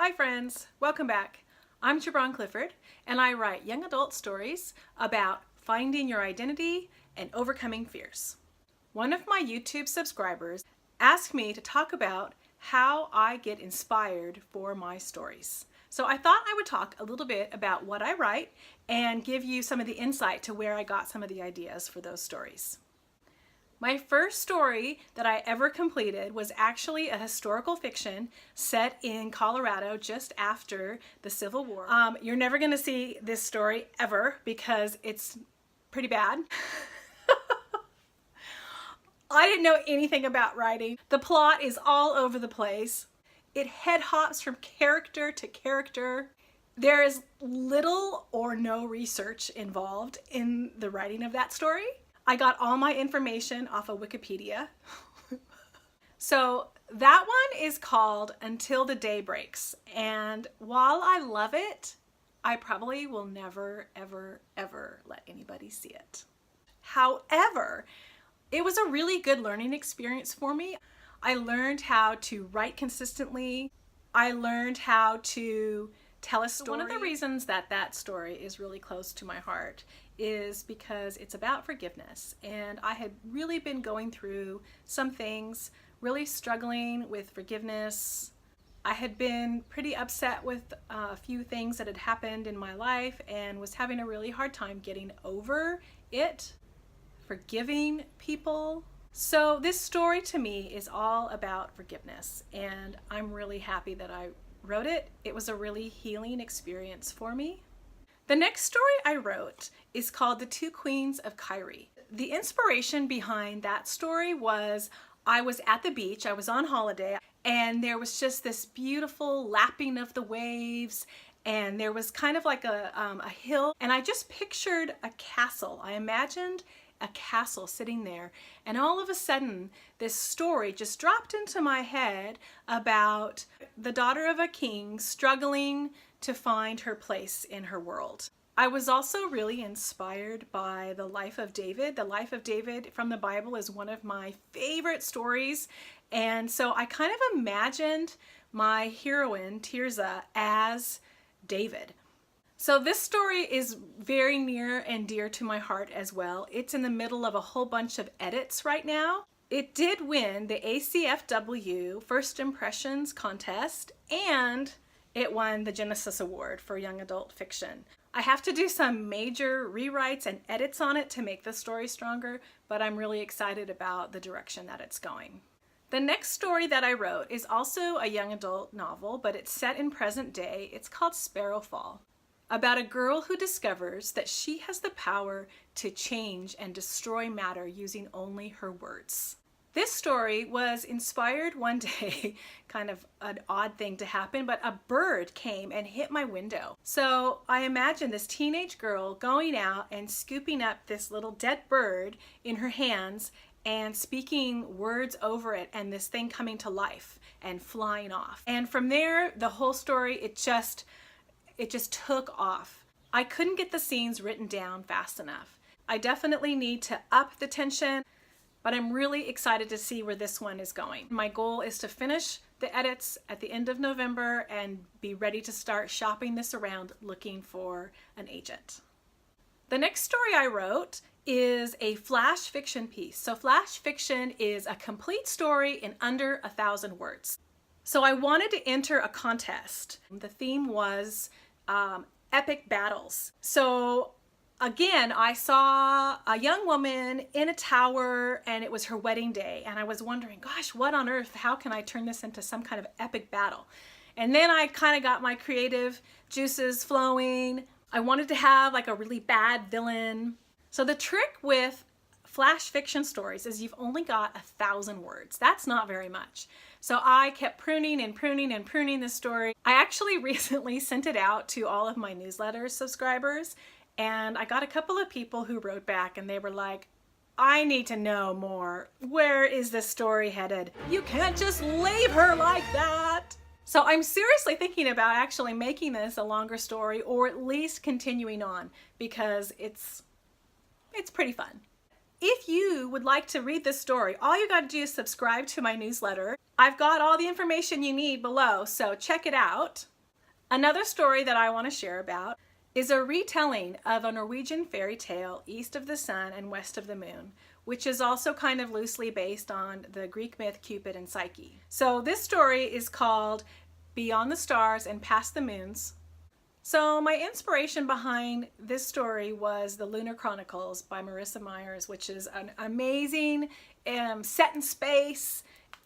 Hi friends, welcome back. I'm Jabron Clifford and I write young adult stories about finding your identity and overcoming fears. One of my YouTube subscribers asked me to talk about how I get inspired for my stories. So I thought I would talk a little bit about what I write and give you some of the insight to where I got some of the ideas for those stories. My first story that I ever completed was actually a historical fiction set in Colorado just after the Civil War. You're never going to see this story ever because it's pretty bad. I didn't know anything about writing. The plot is all over the place. It head hops from character to character. There is little or no research involved in the writing of that story. I got all my information off of Wikipedia. So that one is called Until the Day Breaks. And while I love it, I probably will never, ever, ever let anybody see it. However, it was a really good learning experience for me. I learned how to write consistently. I learned how to tell a story. One of the reasons that that story is really close to my heart is because it's about forgiveness, and I had really been going through some things, really struggling with forgiveness. I had been pretty upset with a few things that had happened in my life and was having a really hard time getting over it, forgiving people. So this story to me is all about forgiveness, and I'm really happy that I wrote it. It was a really healing experience for me. The next story I wrote is called The Two Queens of Kyrie. The inspiration behind that story was I was at the beach, I was on holiday, and there was just this beautiful lapping of the waves, and there was kind of like a hill, and I just pictured a castle. I imagined a castle sitting there, and all of a sudden this story just dropped into my head about the daughter of a king struggling to find her place in her world. I was also really inspired by the life of David. The life of David from the Bible is one of my favorite stories, and so I kind of imagined my heroine Tirzah as David. So this story is very near and dear to my heart as well. It's in the middle of a whole bunch of edits right now. It did win the ACFW First Impressions contest, and it won the Genesis Award for Young Adult Fiction. I have to do some major rewrites and edits on it to make the story stronger, but I'm really excited about the direction that it's going. The next story that I wrote is also a young adult novel, but it's set in present day. It's called Sparrowfall, about a girl who discovers that she has the power to change and destroy matter using only her words. This story was inspired one day, kind of an odd thing to happen, but a bird came and hit my window. So I imagined this teenage girl going out and scooping up this little dead bird in her hands and speaking words over it, and this thing coming to life and flying off. And from there, the whole story, it just took off. I couldn't get the scenes written down fast enough. I definitely need to up the tension, but I'm really excited to see where this one is going. My goal is to finish the edits at the end of November and be ready to start shopping this around looking for an agent. The next story I wrote is a flash fiction piece. So flash fiction is a complete story in under 1,000 words. So I wanted to enter a contest. The theme was epic battles. So again, I saw a young woman in a tower and it was her wedding day, and I was wondering, gosh, what on earth, how can I turn this into some kind of epic battle? And then I kind of got my creative juices flowing. I wanted to have like a really bad villain. So the trick with flash fiction stories is you've only got 1,000 words. That's not very much. So I kept pruning and pruning and pruning this story. I actually recently sent it out to all of my newsletter subscribers, and I got a couple of people who wrote back and they were like, I need to know more. Where is this story headed? You can't just leave her like that. So I'm seriously thinking about actually making this a longer story, or at least continuing on, because it's pretty fun. If you would like to read this story, all you got to do is subscribe to my newsletter. I've got all the information you need below, so check it out. Another story that I want to share about is a retelling of a Norwegian fairy tale, East of the Sun and West of the Moon, which is also kind of loosely based on the Greek myth Cupid and Psyche. So this story is called Beyond the Stars and Past the Moons. So my inspiration behind this story was The Lunar Chronicles by Marissa Myers, which is an amazing set in space.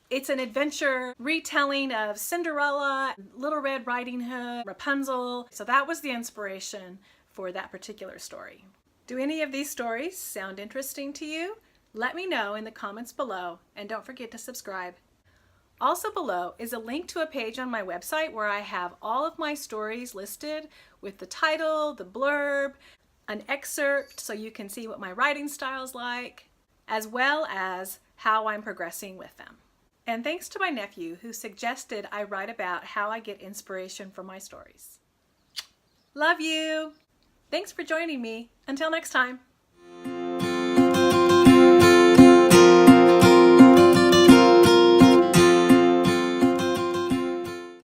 It's an adventure retelling of Cinderella, Little Red Riding Hood, Rapunzel. So that was the inspiration for that particular story. Do any of these stories sound interesting to you? Let me know in the comments below, and don't forget to subscribe. Also below is a link to a page on my website where I have all of my stories listed with the title, the blurb, an excerpt so you can see what my writing style's like, as well as how I'm progressing with them. And thanks to my nephew who suggested I write about how I get inspiration from my stories. Love you! Thanks for joining me. Until next time.